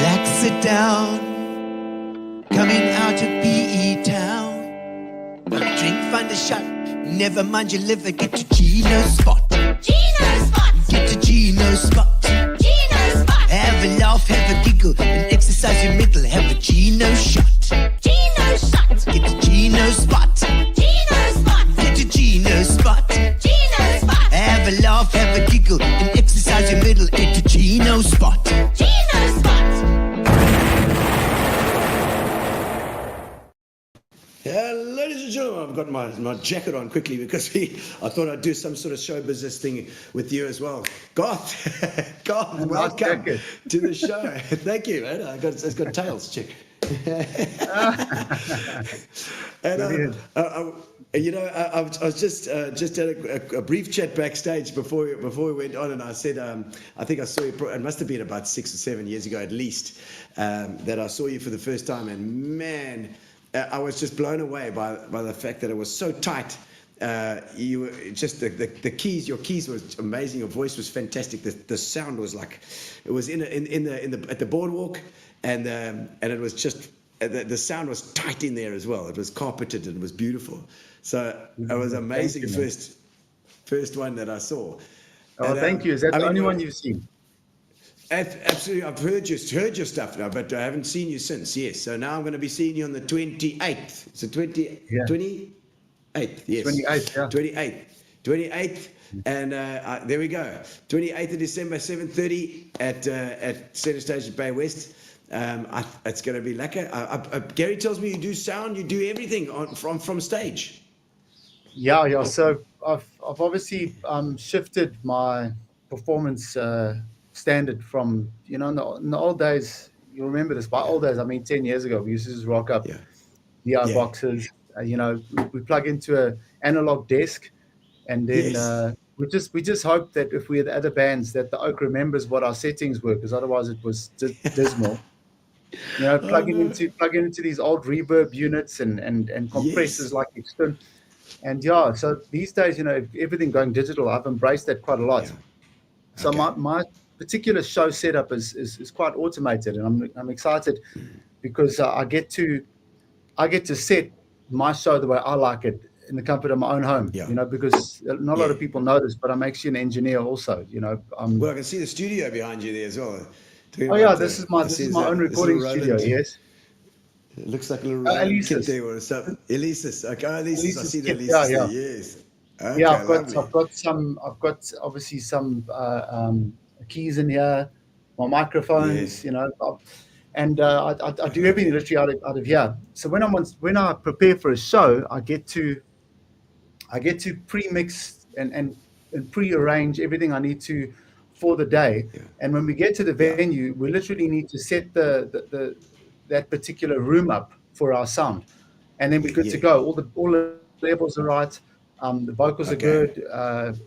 Relax, sit down, coming out of PE town. Drink, find a shot, never mind your liver, get to Gino's spot. Gino spot. Get to Gino's spot. Gino spot. Have a laugh, have a giggle, and exercise your middle, have a Gino shot. Gino shot. Get to Gino's spot. Gino spot. Get to Gino's spot. Gino spot. Have a laugh, have a giggle, and exercise your middle, get to Gino's spot. Gino spot. Ladies and gentlemen, I've got my jacket on quickly because I thought I'd do some sort of show business thing with you as well. Garth, welcome to the show. Thank you, man. It's got tails, chick. And I was just had a brief chat backstage before we went on, and I said I think I saw you. It must have been about 6 or 7 years ago at least that I saw you for the first time, and man, I was just blown away by the fact that it was so tight. You were just the keys. Your keys was amazing. Your voice was fantastic. The sound was like it was at the boardwalk, and it was just the sound was tight in there as well. It was carpeted and it was beautiful. So it was amazing. First one that I saw. Oh, and, thank you. Is that the only one you've seen? Absolutely. I've heard your stuff now, but I haven't seen you since. Yes. So now I'm going to be seeing you on the 28th. So 28th. Yes. 28th. Yeah. 28th. And there we go. 28th of December, 7:30 at Centrestage Baywest. It's going to be lekker. Gary tells me you do sound, you do everything from stage. Yeah. So I've obviously shifted my performance standard from, in the old days. You remember this? By old days, I mean 10 years ago, we used to just rock up DI boxes. We plug into an analog desk, and then we just hope that if we had other bands that the Oak remembers what our settings were, because otherwise it was dismal. Plugging into these old reverb units and compressors like external. And so these days, everything going digital, I've embraced that quite a lot. So my particular show setup is quite automated, and I'm excited because I get to set my show the way I like it in the comfort of my own home. Because not a lot of people know this, but I'm actually an engineer also. Well, I can see the studio behind you there as well. This is my own recording studio. Yes. It looks like a little kit there or something. Elisis. Okay, Elisis. I see the Elisis there. Yes. Okay, I've got obviously some keys in here, my microphones, and I do everything literally out of here. So when I prepare for a show, I get to pre-mix and pre-arrange everything I need to for the day. And when we get to the venue, we literally need to set that particular room up for our sound, and then we're good to go. All the levels are right, the vocals are good,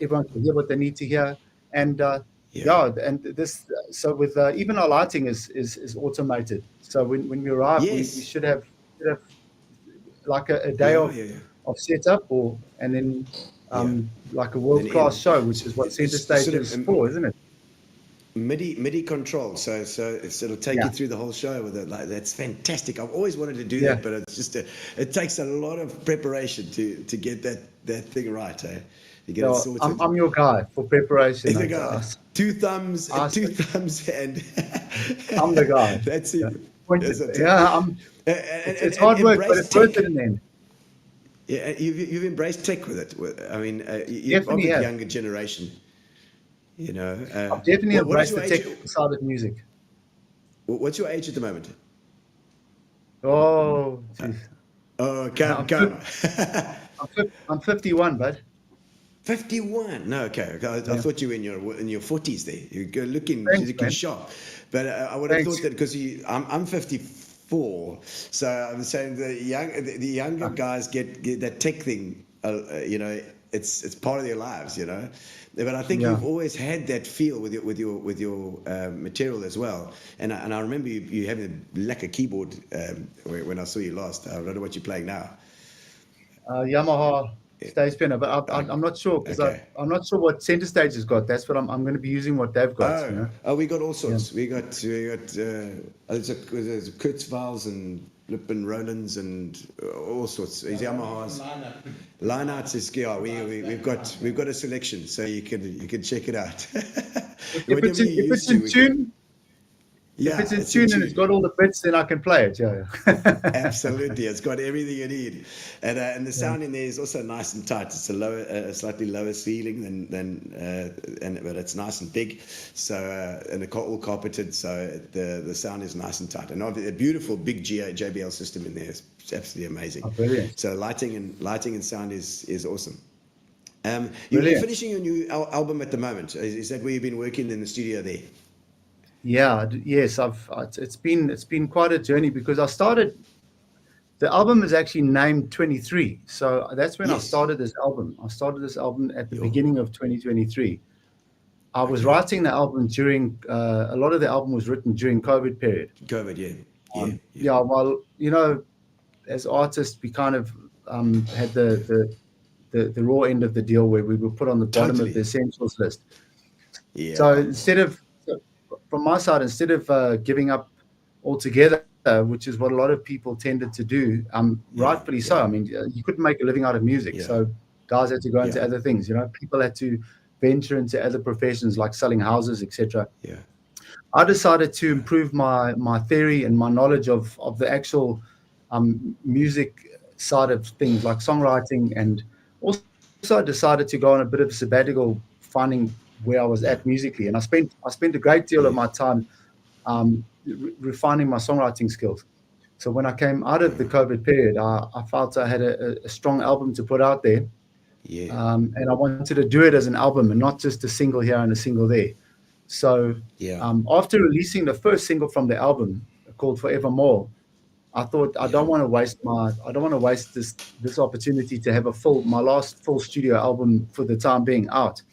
everyone can hear what they need to hear, and and this. So with even our lighting is automated. So when we arrive, we should have like a day of setup, and then like a world-class show, which is what Centrestage is for, isn't it? MIDI control, so it'll take you through the whole show with it. Like, that's fantastic. I've always wanted to do that, but it's just it takes a lot of preparation to get that thing right. You get it sorted. I'm your guy for preparation. The guy. Two thumbs, and I'm the guy. That's it. It's hard work, but it's worth it in the end. Yeah, you've embraced tech with it. You're of the younger generation. I've definitely embraced the tech side of music. What's your age at the moment? Oh, come. I'm 51, bud. 51? No, okay. I thought you were in your 40s there. You're looking sharp. But I would have thought that because I'm 54, so I'm saying the younger guys get that tech thing. It's part of their lives, But I think you've always had that feel with your material as well. And I remember you having a lacquer keyboard when I saw you last. I don't know what you're playing now. Yamaha stage piano, but I'm not sure because Okay. I'm not sure what Centrestage has got. That's what I'm going to be using what they've got. You know? Oh, we got all sorts. We got there's a Kurzweils and Lippen Rolands and all sorts. Yamahas. Lineouts is we've got a selection, so you can check it out. If it's in tune. Yeah, if it's in tune and it's got all the bits, then I can play it. Yeah. Absolutely, it's got everything you need, and the sound in there is also nice and tight. It's a slightly lower ceiling but it's nice and big. So and it's all carpeted, so the sound is nice and tight. And a beautiful big JBL system in there. It's absolutely amazing. Oh, brilliant. So lighting and sound is awesome. You're Brilliant. finishing your new album at the moment. Is that where you've been working in the studio there? Yeah. Yes. It's been quite a journey because I started. The album is actually named 23, so that's when I Yes. started this album. I started this album at the Yo. beginning of 2023. I was writing the album during a lot of the album was written during COVID period. COVID, yeah. Yeah. Well, as artists, we kind of had the raw end of the deal where we were put on the bottom Totally. of the essentials list. Yeah. So from my side, instead of giving up altogether, which is what a lot of people tended to do, rightfully so. I mean, you couldn't make a living out of music, so guys had to go into other things. People had to venture into other professions like selling houses, etc. Yeah. I decided to improve my theory and my knowledge of the actual music side of things, like songwriting, and also I decided to go on a bit of a sabbatical, finding where I was at musically. And I spent a great deal of my time refining my songwriting skills. So when I came out of the COVID period, I felt I had a strong album to put out there. Yeah. And I wanted to do it as an album and not just a single here and a single there. So after releasing the first single from the album called Forevermore, I thought I don't want to waste this opportunity to have my last full studio album for the time being out.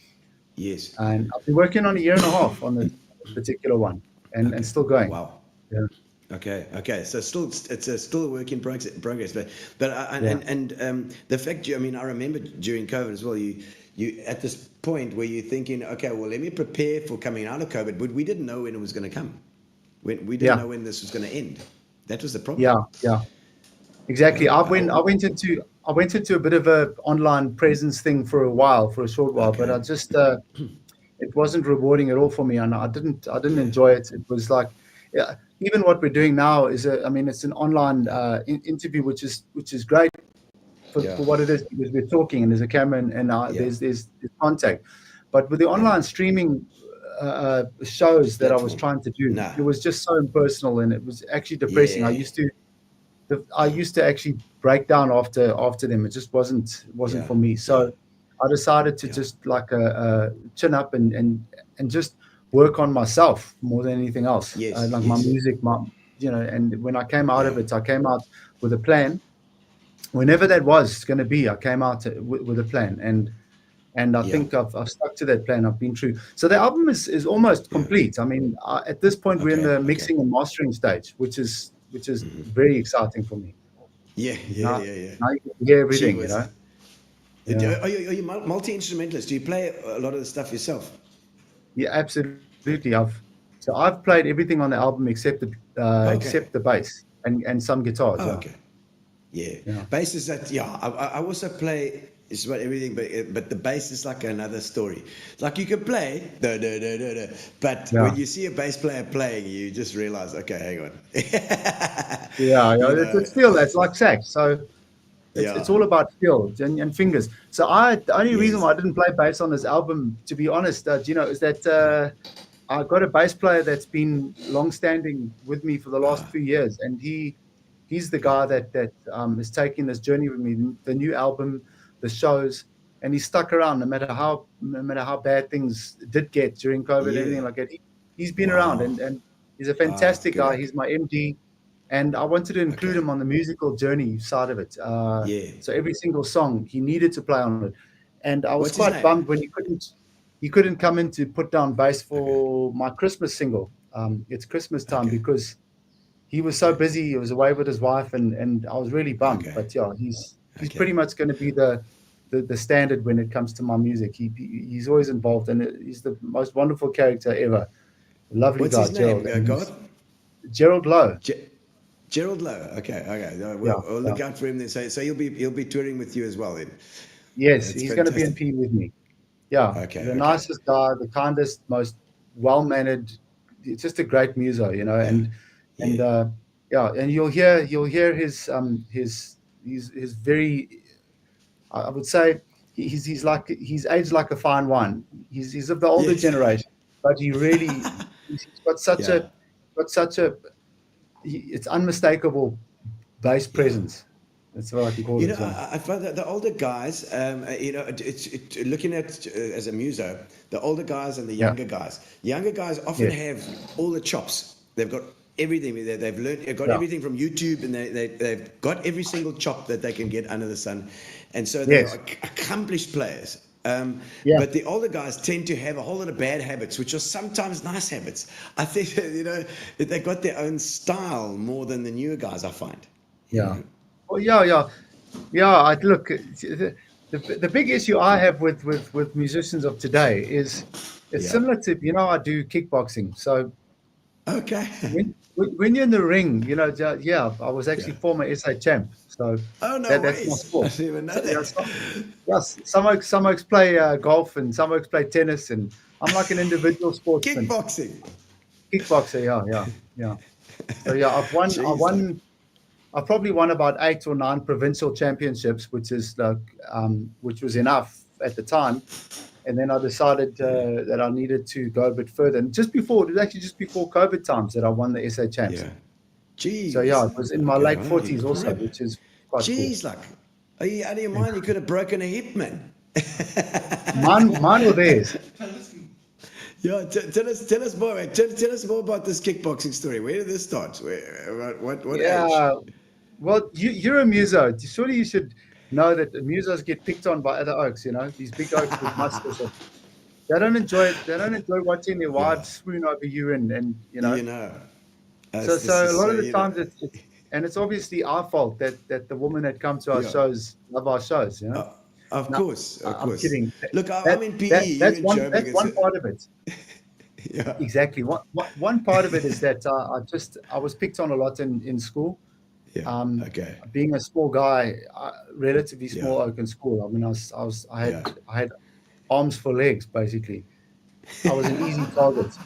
Yes. And I've been working on a year and a half on this particular one, and still going. Wow. Yeah. Okay. So it's still a work in progress. But the fact I remember during COVID as well. You at this point where you're thinking, okay, well, let me prepare for coming out of COVID, but we didn't know when it was going to come. We didn't know when this was going to end. That was the problem. Yeah. Exactly. I went into a bit of a online presence thing for a short while, but I just it wasn't rewarding at all for me, and I didn't enjoy it. It was like, even what we're doing now is it's an online interview, which is great for what it is, because we're talking and there's a camera and there's contact. But with the online streaming shows that I was trying to do, it was just so impersonal, and it was actually depressing. Yeah. I used to actually break down after them. It just wasn't for me. So I decided to just like chin up and just work on myself more than anything else. My music, and when I came out of it, I came out with a plan. Whenever that was going to be, I came out with a plan, and I think I've stuck to that plan. I've been true. So the album is almost complete. I mean, at this point, we're in the mixing and mastering stage, which is very exciting for me. Yeah. Now you can hear everything, Are you multi-instrumentalist? Do you play a lot of the stuff yourself? Yeah, absolutely. I've played everything on the album except the bass and some guitars. Oh, okay. Yeah. Bass is that. Yeah, I also play just about everything, but the bass is like another story. It's like you can play, but when you see a bass player playing, you just realize, okay, hang on. It's still that's like sax. So it's all about skill and fingers. So the only reason why I didn't play bass on this album, to be honest, Gino, is that I got a bass player that's been long-standing with me for the last few years, and he's the guy that is taking this journey with me, the new album, the shows, and he stuck around no matter how bad things did get during COVID, everything like that. He's been around, and he's a fantastic guy. He's my MD. And I wanted to include him on the musical journey side of it. So every single song he needed to play on it, and I was quite bummed when he couldn't come in to put down bass for my Christmas single. It's Christmas time because he was so busy. He was away with his wife, and I was really bummed. But he's pretty much going to be the the standard when it comes to my music. He's always involved, and he's the most wonderful character ever. Lovely What's guy, his name? Gerald. And God? Gerald Lowe. Gerald Lowe. Okay. No, Yeah, we'll look out for him then. So he'll be touring with you as well then. Yes, That's he's going to be in fantastic. P with me. Yeah, Okay, the okay. nicest guy, the kindest, most well-mannered. It's just a great muso, and and you'll hear his very, I would say he's aged like a fine wine. He's of the older Yes. generation, but he's got such Yeah. it's unmistakable bass presence. That's what I can call You it. know, I find that the older guys, looking at as a muso, the older guys and the younger guys. Younger guys often have all the chops. They've got everything. They've learned, they've got everything from YouTube, and they've got every single chop that they can get under the sun, and so they're accomplished players. But the older guys tend to have a whole lot of bad habits, which are sometimes nice habits. I think that they got their own style more than the newer guys, I find. Yeah. Well, I look. The big issue I have with musicians of today is it's similar to I do kickboxing. So Okay. when you're in the ring, I was actually former SA champ. So Oh no that's my way! sport. I didn't even know that. Yes, some oaks play golf and some oaks play tennis, and I'm like an individual sportsman. Kickboxer, yeah. So I've probably won about 8 or 9 provincial championships, which is which was enough at the time. And then I decided that I needed to go a bit further. And it was actually just before COVID times that I won the SA champs. Yeah. Jeez. So it was in my late 40s also, which is quite Jeez, cool. like, are you out of your mind? You could have broken a hip, man. Mine or theirs. Yeah, tell us more, man. Tell us more about this kickboxing story. Where did this start? What age? Well, you're a muso. Surely you should know that the musos get picked on by other oaks. These big oaks with muscles. They don't enjoy it. They don't enjoy watching their wives swoon over you, and So a lot of the times it's obviously our fault that the women that come to our shows love our shows. Of course. I'm kidding. Look, I'm in PE. That's one part of it. Yeah. Exactly. One part of it is that I was picked on a lot in school. Yeah. Okay. Being a small guy, relatively small oak in school. I mean, I had arms for legs basically. I was an easy target.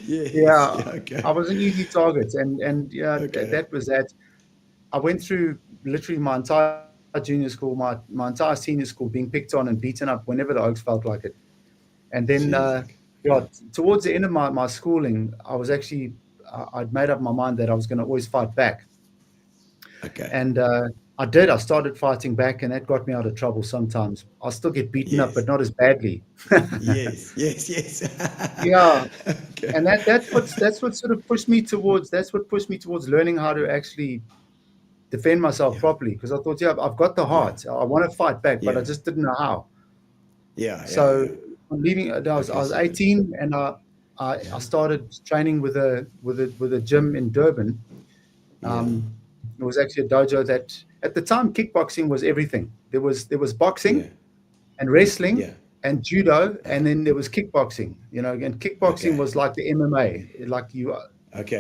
Okay. I was an easy target, and that was that. I went through literally my entire junior school, my entire senior school, being picked on and beaten up whenever the Oaks felt like it. And then, towards the end of my schooling, I was actually I'd made up my mind that I was going to always fight back. Okay. And I did. I started fighting back, and that got me out of trouble sometimes. I'll still get beaten up, but not as badly. Yes. Yeah. Okay. And that's what sort of pushed me towards learning how to actually defend myself properly, because I thought, I've got the heart. I want to fight back, but I just didn't know how. So I'm leaving. I was 18, and I started training with a gym in Durban. It was actually a dojo that at the time kickboxing was everything. There was boxing and wrestling and judo, and then there was kickboxing. And kickboxing was like the MMA. Like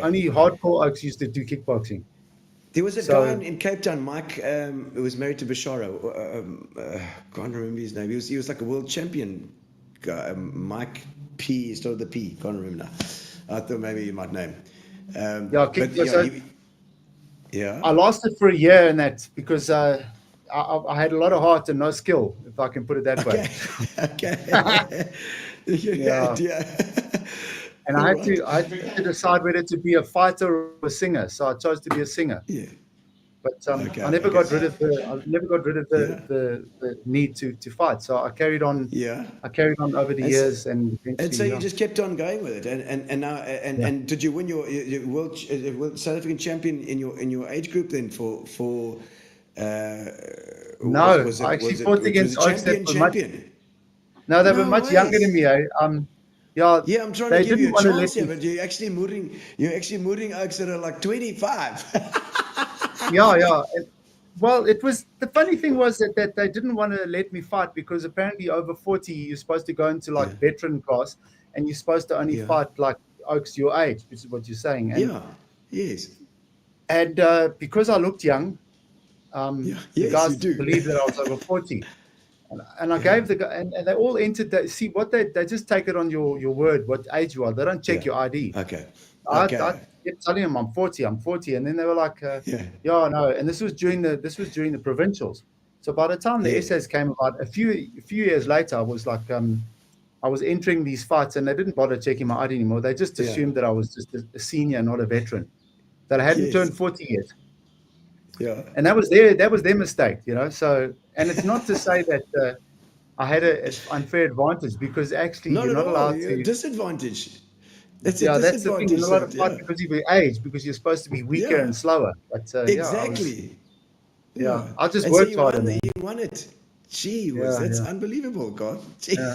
only hardcore oaks used to do kickboxing. There was a guy in Cape Town, Mike, who was married to Bashara. Can't remember his name. He was like a world champion guy. Mike P. Started the P. Can't remember now. I thought maybe you might know him. I lasted for a year in that because I had a lot of heart and no skill, if I can put it that way. And I had to decide whether to be a fighter or a singer. So I chose to be a singer. Yeah. But I never got rid of the need to fight. So I carried on. Yeah. I carried on over the years, and so you just kept on going with it, and now and did you win your world South African champion in your age group then for no, I actually fought against oaks that were much younger than me. I'm trying to give you a chance here, but you're actually moving oaks that are like 25. Well, it was the funny thing was that they didn't want to let me fight because apparently over 40 you're supposed to go into like Yeah. veteran class, and you're supposed to only Yeah. fight like oaks your age, which is what you're saying. Yeah. Yes. And because I looked young, Yeah. the Yes, guys you do. believed that I was over 40. And I gave the guy, and they all entered that. See what they just take it on your word, what age you are. They don't check Yeah. your ID. Okay. I Okay. kept telling them I'm 40, and then they were like, Yeah. yeah, no. And this was during the provincials. So by the time the Yeah. essays came about, a few years later, I was like, I was entering these fights, and they didn't bother checking my ID anymore. They just Yeah. assumed that I was just a senior, not a veteran, that I hadn't Yes. turned 40 yet. Yeah. And that was their mistake, you know. So, and it's not to say that I had an unfair advantage, because actually Not you're at not all. allowed You're a to. disadvantage. It's a Yeah, that's the thing. You're disadvantage. not allowed That, to fight yeah. because of your age, because you're supposed to be weaker Yeah. and slower. But Exactly. yeah, I just And so worked you harder, won, man. you won it. Gee whiz, Yeah, that's yeah, unbelievable, God. Gee. yeah.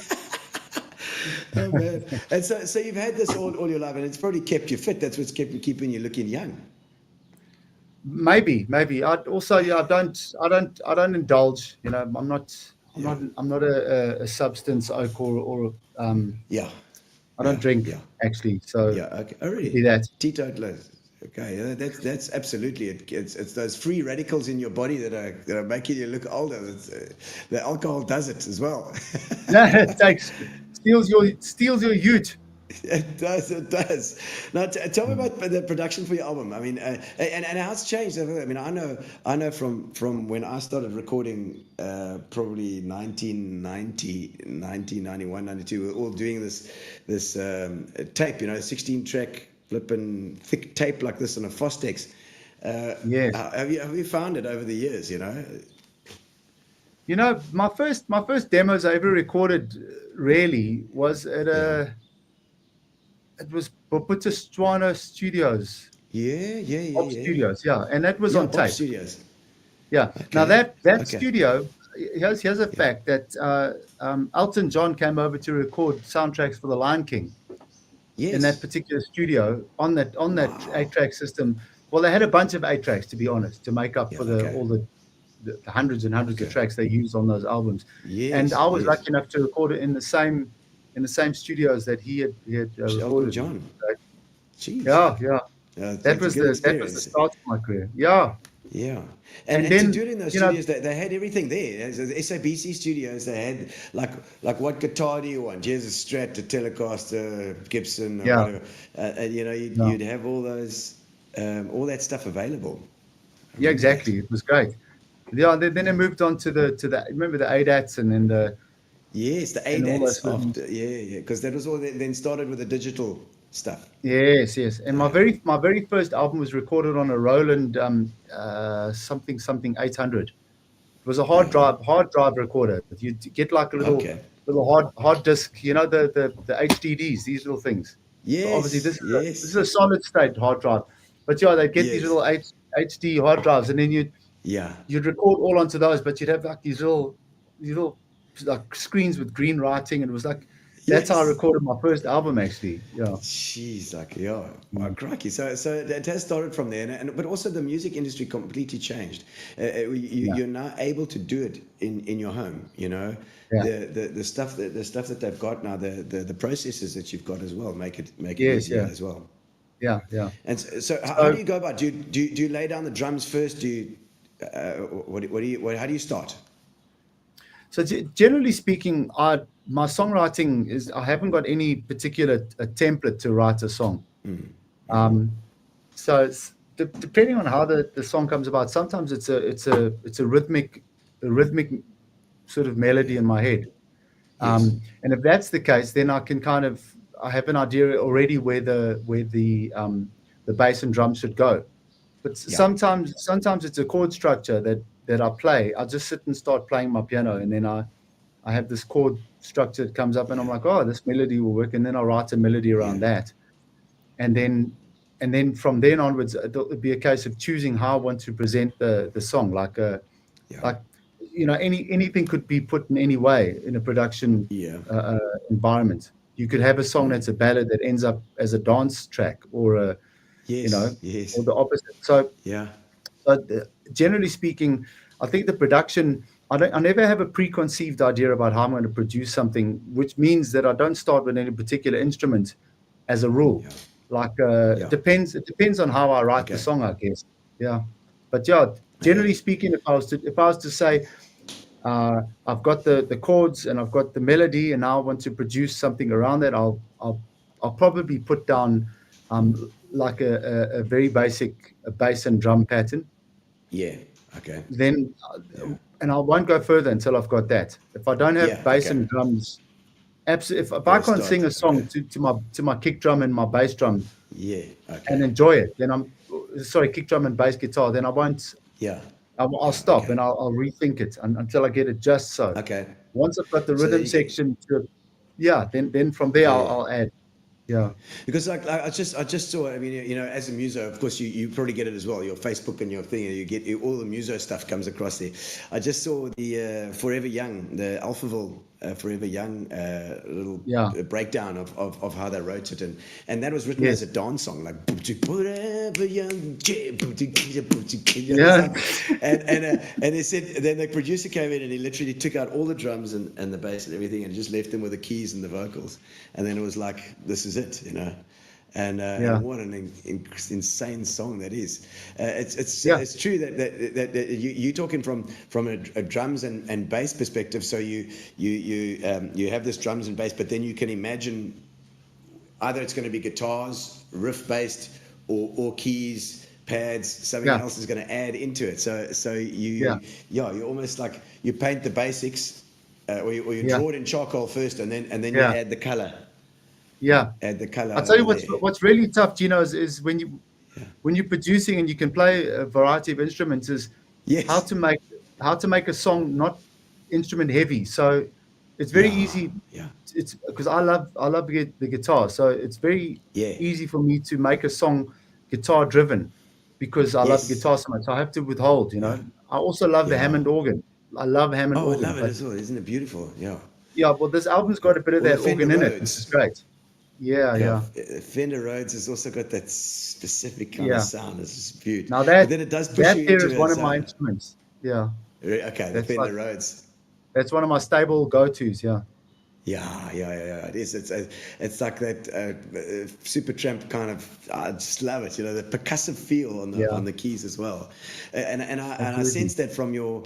Oh man. And so you've had this all your life, and it's probably kept you fit. That's what's keeping you looking young. Maybe. I also, I don't indulge. You know, I'm not a substance oak or Yeah. I don't Yeah. drink Yeah. actually. So Yeah. Okay. could Already. be that. Teetotaler. Okay. Yeah, that's absolutely it. It's those free radicals in your body that are making you look older. The alcohol does it as well. No, it steals your youth. It does. It does. Now, tell me about the production for your album. I mean, and how it's changed. I mean, I know from when I started recording, probably 1991, 92. We were all doing this tape. You know, 16-track flipping thick tape like this on a Fostex. Yes. Have you found it over the years? You know. You know, my first demos I ever recorded really was at it was Boputa Studios, Pop Yeah. Studios, yeah, and that was Yeah, on Pop tape. Studios. Yeah. Now Okay. that Okay. studio, here's a fact that Elton John came over to record soundtracks for The Lion King in that Yes. particular studio on that Wow. 8-track system. Well, they had a bunch of 8-tracks, to be honest, to make up Yeah. for Okay. all the hundreds and hundreds of Okay. tracks they used on those albums. And Yes. I was Yes. lucky enough to record it in the same studios that he had Elton recorded. John. So, Jeez. yeah. That That's a was good the experience. start of my career. Yeah. Yeah. And And to then, do it in those you know, studios, they had everything there. As the SABC studios, they had like what guitar do you want? Here's a Strat, a Telecaster, Gibson, or yeah, whatever. And you know, yeah. you'd have all those, all that stuff available. I Yeah, remember that. exactly. It was great. Yeah, then I moved on to the remember the ADATs and then Yes, the and all those ADATs little, after, yeah, because that was all then started with the digital stuff. yes. And my very first album was recorded on a Roland something 800. It was a hard Yeah. drive recorder. You get like a Okay. little hard disk, you know, the HDDs, these little things. So obviously Yes, this is a yes, solid state hard drive. But yeah, they get these yes. little HD hard drives, and then Yeah. you'd record all onto those, but you'd have like these little like screens with green writing, and it was like that's how I Yes. recorded my first album actually. Yeah. Jeez, like yeah, wow, Mm. crikey. So it has started from there, but also the music industry completely changed. Yeah. You're now able to do it in your home. You know, Yeah. the stuff that they've got now, the processes that you've got as well make it Yes, easier yeah. as well. Yeah. And so how do So you go about? Do you lay down the drums first? Do you how do you start? So generally speaking, my songwriting is I haven't got any particular template to write a song. So it's, depending on how the song comes about, sometimes it's a rhythmic sort of melody in my head. Yes. And if that's the case, then I have an idea already where the bass and drums should go. But Yeah. sometimes it's a chord structure that I play. I just sit and start playing my piano, and then I have this chord structure that comes up, and I'm like, oh, this melody will work, and then I write a melody around Yeah. that, and then from then onwards, it'll be a case of choosing how I want to present the song, like Yeah. you know, anything could be put in any way in a production Yeah. environment. You could have a song that's a ballad that ends up as a dance track, or you know, Yes. or the opposite. So Yeah. generally speaking, I think the production, I never have a preconceived idea about how I'm going to produce something, which means that I don't start with any particular instrument as a rule. Like it depends on how I write the song, I guess. Yeah. But yeah, generally speaking, if I was to say, I've got the chords and I've got the melody, and now I want to produce something around that, I'll probably put down like a very basic bass and drum pattern. Yeah. Okay. Then and I won't go further until I've got that. If I don't have bass and drums, absolutely. If I can't sing a song to my kick drum and my bass drum, and enjoy it, then kick drum and bass guitar, then I won't. I'll stop and I'll rethink it until I get it just so. Okay. Once I've got the rhythm section then from there I'll add. Yeah. Because like I just saw, I mean, you know, as a muso, of course you probably get it as well. Your Facebook and your thing, and you get all the muso stuff comes across there. I just saw the Forever Young, the Alphaville Forever Young little breakdown of how they wrote it, and that was written as a dance song, like Forever Young, and they said, then the producer came in and he literally took out all the drums and the bass and everything and just left them with the keys and the vocals, and then it was like, this is it, you know. And what an insane song that is. It's true that you're talking from a drums and bass perspective. So you have this drums and bass, but then you can imagine either it's going to be guitars, riff based, or keys, pads. Something else is going to add into it. So you're almost like you paint the basics, or you draw it in charcoal first, and then you add the color. Yeah, add the color. I'll tell you what's really tough, Gino, is when you're producing and you can play a variety of instruments, is how to make a song not instrument heavy. So it's very easy. Yeah. It's because I love the guitar, so it's very easy for me to make a song guitar driven because I love guitar so much. So I have to withhold. You know, I also love the Hammond organ. I love Hammond organ. I love it as well. Isn't it beautiful? Yeah. Yeah. Well, this album's got a bit of that organ in it, which is great. Yeah. Fender Rhodes has also got that specific kind of sound. It's just beautiful. Now that, then it does push that you there into is one of my instruments. Yeah. Okay, the Fender Rhodes. That's one of my stable go-tos. Yeah. Yeah. It is. It's like that Supertramp kind of. I just love it. You know, the percussive feel on the keys as well. And I sense that from your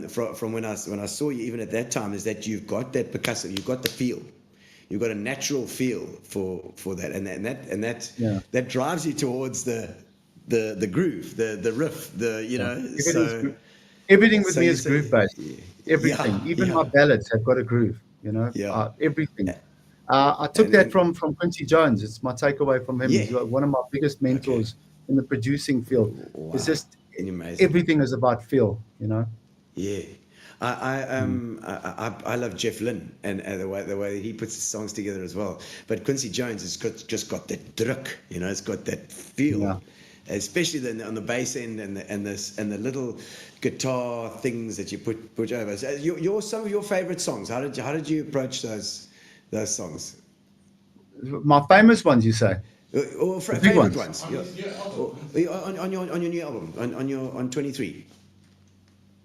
from when I saw you even at that time, is that you've got that percussive. You've got the feel. You've got a natural feel for that, and that drives you towards the groove, the riff, everything with me is groove based. Everything, even my ballads have got a groove. You know, everything. I took that from Quincy Jones. It's my takeaway from him. He's one of my biggest mentors in the producing field. Wow. It's just everything is about feel. You know. Yeah. I love Jeff Lynne and the way he puts his songs together as well. But Quincy Jones has just got that druk, you know, it's got that feel, especially on the bass end and the little guitar things that you put over. So some of your favorite songs. How did you approach those songs? My famous ones, you say? Or favorite ones? On your new album, on 23.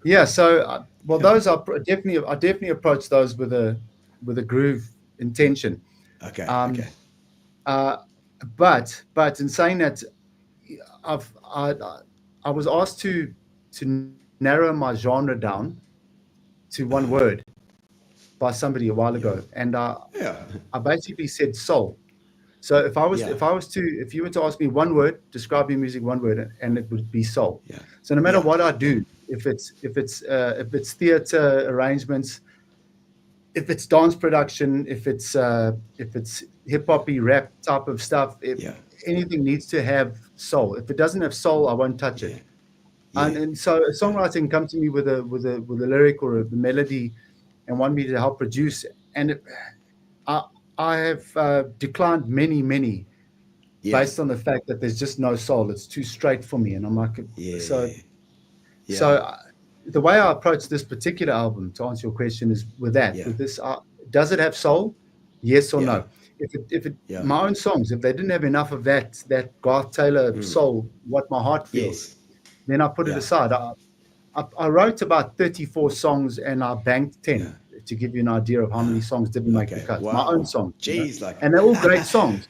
Yeah, so those are I definitely approach those with a groove intention. Okay. But in saying that, I was asked to narrow my genre down to one word by somebody a while ago, and I basically said soul. So if you were to ask me one word, describe your music one word, and it would be soul. Yeah. So no matter what I do, if it's theater arrangements, if it's dance production, if it's hip hoppy rap type of stuff, anything needs to have soul. If it doesn't have soul, I won't touch it. And so songwriting comes to me with a lyric or a melody, and want me to help produce. And I have declined many based on the fact that there's just no soul. It's too straight for me, and I'm like, So the way I approach this particular album, to answer your question, is with this. Does it have soul? Yes or no? If my own songs, if they didn't have enough of that Garth Taylor soul, what my heart feels, then I put it Yeah. aside. I wrote about 34 songs and I banked 10 to give you an idea of how many songs didn't make the Okay. cut. My Wow. own songs. Jeez, like. And they're all great songs.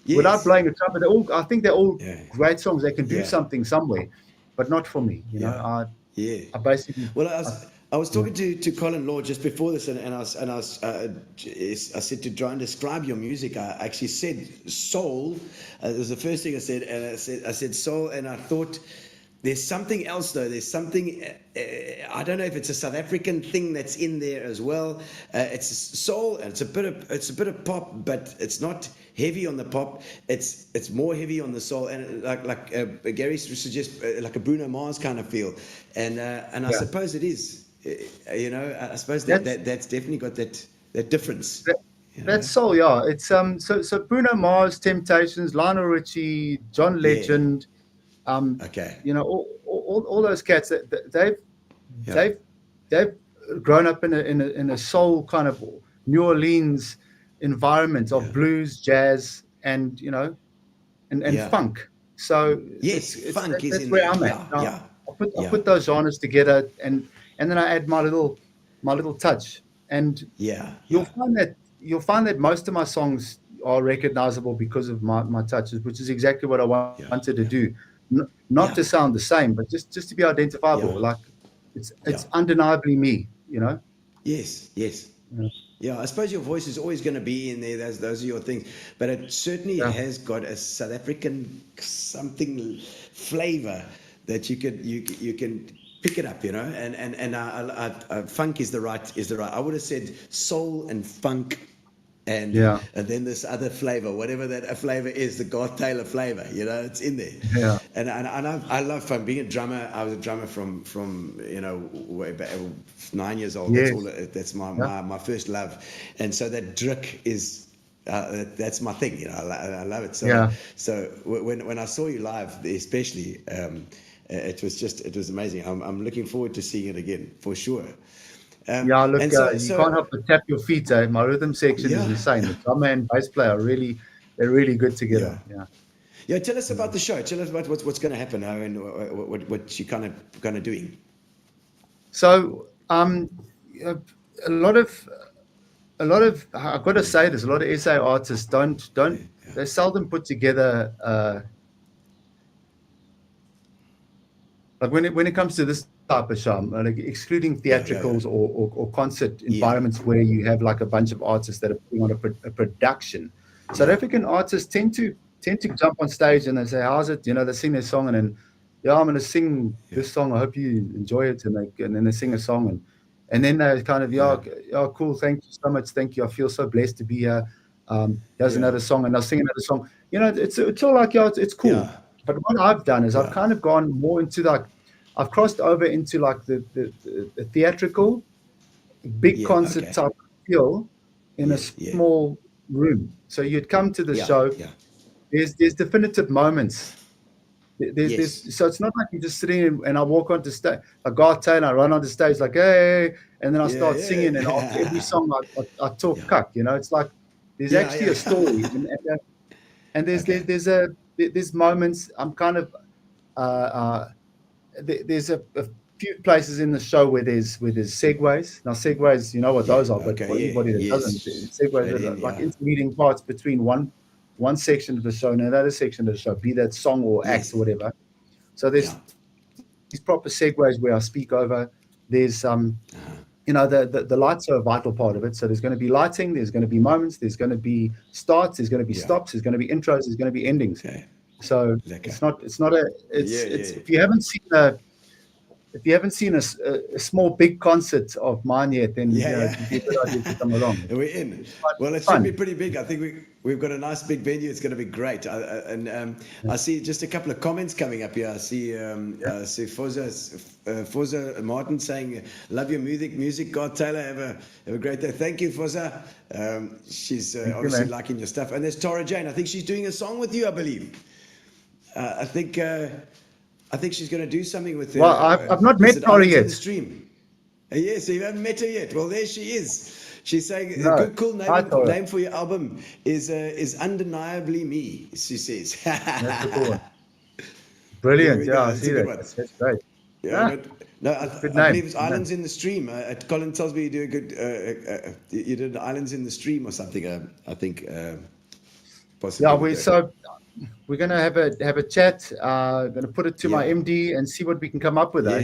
Without Yes. blowing a trumpet, I think they're all Yeah. great songs. They can do Yeah. something somewhere, but not for me. Yeah. Yeah. I basically. Well, I was talking to Colin Law just before this, and I said to try and describe your music. I actually said soul. It was the first thing I said, and I said soul, and I thought there's something else though. There's something. I don't know if it's a South African thing that's in there as well. It's soul, and it's a bit of pop, but it's not heavy on the pop. It's more heavy on the soul, and like Gary suggests, like a Bruno Mars kind of feel, and I suppose it is. I suppose that's definitely got that difference. That's soul, yeah. It's so Bruno Mars, Temptations, Lionel Richie, John Legend. Okay. All those cats that they've grown up in a soul kind of New Orleans environment of blues, jazz, and funk. So funk is that's in where there. I'm at. Yeah. I put those genres together, and then I add my little touch, and you'll find that most of my songs are recognizable because of my touches, which is exactly what I wanted to do. Not to sound the same, but just to be identifiable. Like it's undeniably me, Yes. Yeah, I suppose your voice is always going to be in there. Those are your things, but it certainly has got a South African something flavor that you can pick it up, and funk is the right. I would have said soul and funk. And then this other flavor, whatever that flavor is, the Garth Taylor flavor, it's in there. Yeah. And I love fun. Being a drummer, I was a drummer from way back, 9 years old. Yes. That's my first love. And so that drick is that's my thing. I love it. So when I saw you live, especially, it was amazing. I'm looking forward to seeing it again for sure. Look, you can't help but tap your feet. My rhythm section is insane. The drummer and bass player are they're really good together. Yeah. Tell us about the show. Tell us about what's going to happen now and what you're kind of doing. So, a lot of I've got to say this. A lot of SA artists don't they seldom put together. Like when it comes to this type of show, like excluding theatricals or concert environments where you have like a bunch of artists that are putting on a production, South African artists tend to jump on stage and they say, "How's it?" They sing their song and then, I'm going to sing this song. I hope you enjoy it, and then they sing a song and then they kind of, cool, thank you so much, thank you. I feel so blessed to be here. Here's another song, and they'll sing another song. It's all like it's cool. Yeah. But what I've done is I've kind of gone more into I've crossed over into like the theatrical, big concert type feel in a small room. So you'd come to the show. Yeah. There's definitive moments. So it's not like you're just sitting and I walk onto stage like Garth Taylor, I run onto stage like hey, and then I start singing, and after every song I talk cuck. It's like there's actually a story, and there's moments. I'm kind of there's a few places in the show where there's segues. Now segues, you know what those are, but for anybody that doesn't, segues are like interleading parts between one section of the show and another section of the show, be that song or act or whatever. So there's these proper segues where I speak over. There's the lights are a vital part of it. So there's going to be lighting, there's going to be moments, there's going to be starts, there's going to be stops, there's going to be intros, there's going to be endings. Okay. So it's if you haven't seen a small big concert of mine yet, then it'd be a good idea to come along. We're in. Well, it should be pretty big. I think we've got a nice big venue. It's going to be great. I see just a couple of comments coming up here. I see Forza Martin saying, "Love your music. Garth Taylor, have a great day." Thank you, Forza. She's obviously liking your stuff. And there's Tara Jane. I think she's doing a song with you, I believe. I think she's going to do something with her. Well, I've not met Tara yet. Stream. Yes, you haven't met her yet. Well, there she is. She's saying a good, cool name for your album is Undeniably Me, she says. That's a cool one. There Brilliant. we Yeah, go. I That's see a good that. one. That's great. Yeah, Ah, but no, good I name. believe it's Good name. Islands in the Stream. Colin tells me you do a good. You did Islands in the Stream or something. I think Yeah, possibly with the. we're gonna have a chat. Gonna put it to my Yeah, MD and see what we can come up with. yeah, I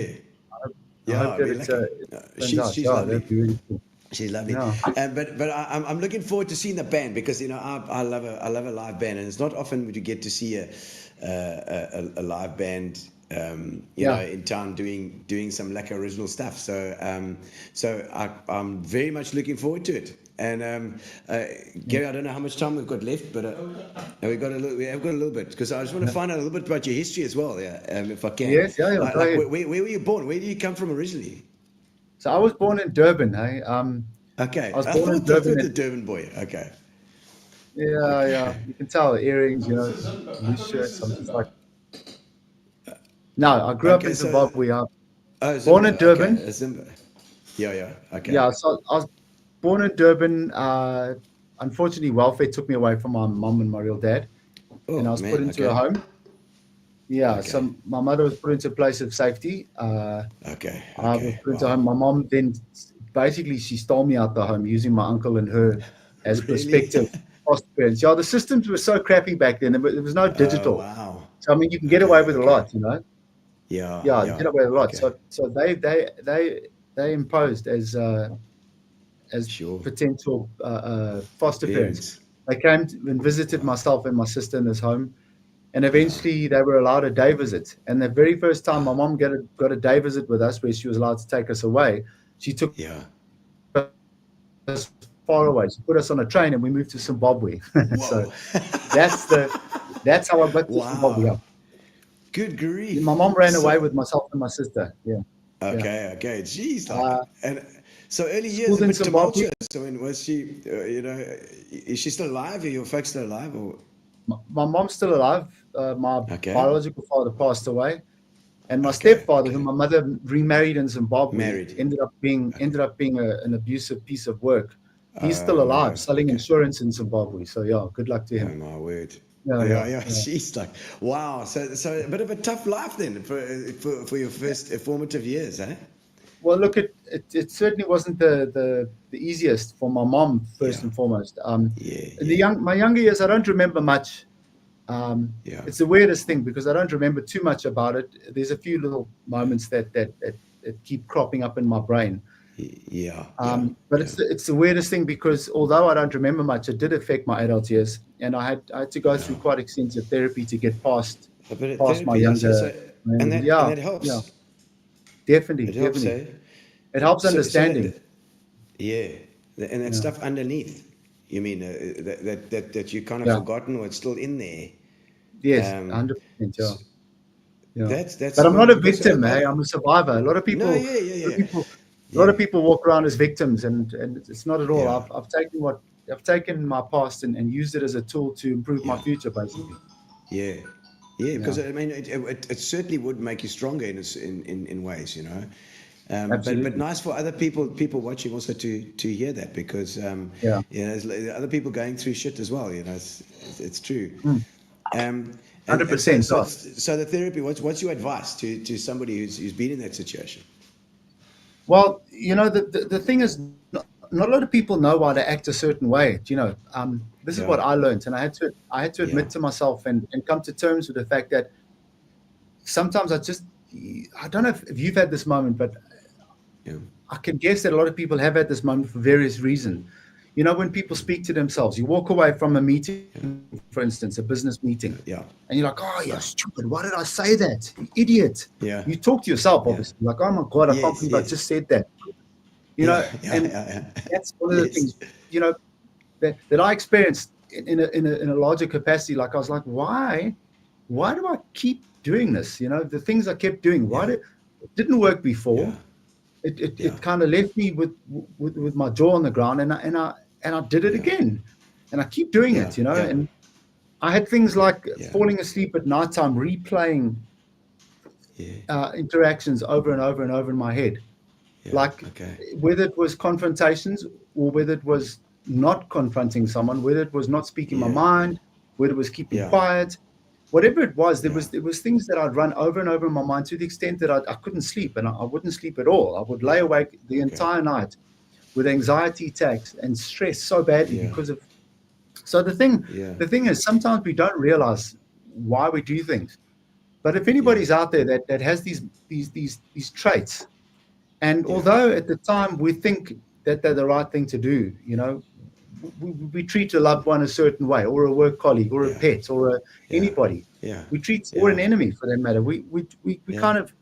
hope yeah. that Be lucky. it turns She's out. she's Yeah, lovely. that'd be really cool. She's lovely. Yeah. But I'm looking forward to seeing the band because I love a live band, and it's not often you get to see a live band. Yeah. In town doing some like original stuff. So I'm very much looking forward to it. And Gary, I don't know how much time we've got left, but we have got a little bit because I just want to find out a little bit about your history as well. Yeah, if I can. Yes. Yeah. Like, Go like ahead. where were you born? Where did you come from originally? So I was born in Durban. Hey. Okay, I was I born in thought Durban. the Durban boy. Okay. Yeah. Yeah. You can tell earrings. Loose shirts. I'm just like. No, I grew up in So Zimbabwe. Born in Zimba. Durban. Okay, Zimba. Yeah. Okay. Yeah. So I was born in Durban. Unfortunately, welfare took me away from my mum and my real dad, and I was put into a home. Yeah, Okay. so my mother was put into a place of safety. Okay. I was put into a home. My mom then basically she stole me out the home using my uncle and her as Really? prospective foster parents. Yeah, the systems were so crappy back then. There was no digital. Wow. So I mean, you can get away with a lot, Yeah. Yeah, you get away with a lot. Okay. So they imposed as Sure. potential foster parents. Parents. They came and visited myself and my sister in this home. And eventually they were allowed a day visit. And the very first time my mom got a day visit with us where she was allowed to take us away, she took Yeah. us far away. She put us on a train and we moved to Zimbabwe. So Whoa. that's how I got to Wow. Zimbabwe. Yeah. Good grief. My mom ran away with myself and my sister. Yeah. Okay. Jeez. And so early years Schooled a in bit Zimbabwe. tumultuous. So when was she? Is she still alive? Are your folks still alive? Or My mom's still alive. My Okay. biological father passed away. And my Okay, stepfather, okay. who my mother remarried in Zimbabwe, Married. ended up being an abusive piece of work. He's still alive, no. selling Okay. insurance in Zimbabwe. So yeah, good luck to Oh him. my word. Yeah. She's like, wow. So a bit of a tough life then for your first formative years, eh? Well, look, it certainly wasn't the easiest for my mom first and foremost. My younger years, I don't remember much. It's the weirdest thing because I don't remember too much about it. There's a few little moments that keep cropping up in my brain. But it's the weirdest thing because although I don't remember much, it did affect my adult years, and I had to go through quite extensive therapy to get past my younger. And that helps. Yeah, definitely, It helps, definitely. eh? It helps understanding. And that stuff underneath. You mean that you kind of forgotten or it's still in there? Yes, 100%. Yeah. That's. But I'm not a victim, hey. I'm a survivor. A lot of people. No, yeah. A lot of people walk around as victims, and it's not at all. Yeah. I've taken my past and used it as a tool to improve my future, basically. Yeah, because I mean, it certainly would make you stronger in ways, But nice for other people watching also to hear that because there's other people going through shit as well. It's true. 100%. So the therapy. What's your advice to somebody who's been in that situation? Well, the thing is, not a lot of people know why to act a certain way. This is what I learned, and I had to admit to myself and come to terms with the fact that sometimes I don't know if you've had this moment, but I can guess that a lot of people have had this moment for various reasons. When people speak to themselves, you walk away from a meeting, for instance, a business meeting, and you're like, "Oh, you're stupid. Why did I say that? You idiot." Yeah. You talk to yourself, obviously, like, "Oh my God, I can't believe I just said that." And that's one of the things, that I experienced in a larger capacity. Like I was like, why do I keep doing this? The things I kept doing, it didn't work before. Yeah. It kind of left me with my jaw on the ground, and I did it again, and I keep doing it, and I had things like falling asleep at nighttime, replaying interactions over and over and over in my head. Whether it was confrontations or whether it was not confronting someone, whether it was not speaking my mind, whether it was keeping quiet, whatever it was, there was things that I'd run over and over in my mind to the extent that I couldn't sleep, and I wouldn't sleep at all. I would lay awake the entire night with anxiety attacks and stress so badly because of. So the thing is, sometimes we don't realize why we do things. But if anybody's out there that has these traits, and although at the time we think that they're the right thing to do, you know, we treat a loved one a certain way, or a work colleague, or a pet, or anybody. We treat, or an enemy for that matter. We kind of,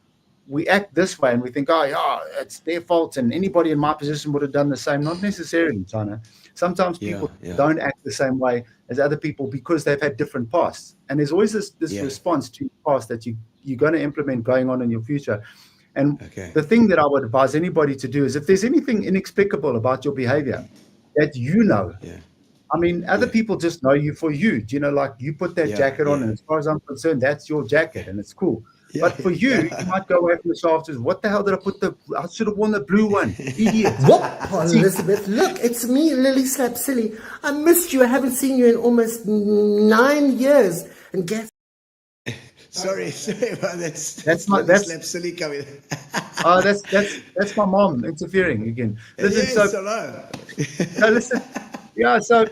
we act this way, and we think, oh yeah, it's their fault, and anybody in my position would have done the same. Not necessarily, China. Sometimes people don't act the same way as other people because they've had different pasts, and there's always this response to your past that you're going to implement going on in your future. And the thing that I would advise anybody to do is, if there's anything inexplicable about your behavior that you know, I mean, other people just know you for you. Do you know, like you put that jacket on, and as far as I'm concerned, that's your jacket, and it's cool. But for you, you might go away from the show afterwards. What the hell did I put I should have worn the blue one. Idiot. What? Elizabeth, look, it's me, Lily Slap Silly. I missed you. I haven't seen you in almost 9 years. And guess. Sorry, well, that's Slap Silly coming. Oh, that's my mom interfering again. Listen, hello. No, listen. Yeah, so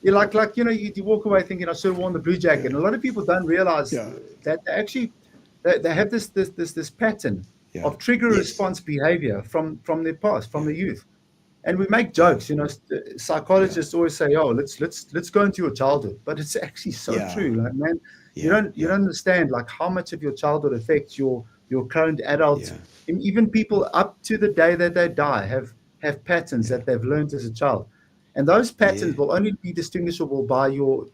you're like you know, you walk away thinking I should have worn the blue jacket. And a lot of people don't realize that actually they have this pattern of trigger response behavior from their past, from the youth. And we make jokes, you know. Psychologists always say, "Oh, let's go into your childhood," but it's actually so true. Like, man, you don't understand like how much of your childhood affects your current adults. And even people up to the day that they die have patterns that they've learned as a child. And those patterns will only be distinguishable by your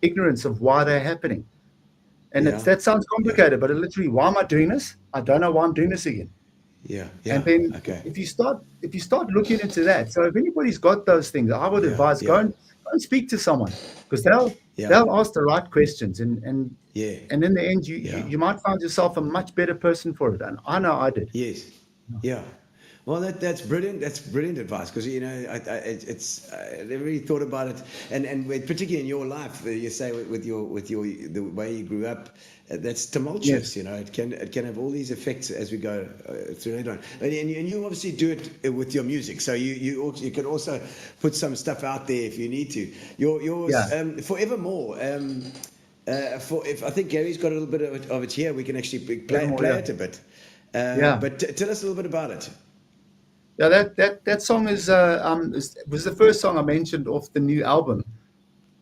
ignorance of why they're happening. And that sounds complicated, but literally, why am I doing this? I don't know why I'm doing this again. And then if you start looking into that, so if anybody's got those things, I would advise go and speak to someone, because they'll ask the right questions, and in the end you might find yourself a much better person for it. And I know I did. Well, that's brilliant. That's brilliant advice, because you know I never really thought about it, and particularly in your life, you say with your the way you grew up, that's tumultuous. You know, it can have all these effects as we go through later on. And you obviously do it with your music, so you can also put some stuff out there if you need to. Yours Forevermore. If I think Gary's got a little bit of it here, we can actually play it a bit. But tell us a little bit about it. Yeah, that song was the first song I mentioned off the new album.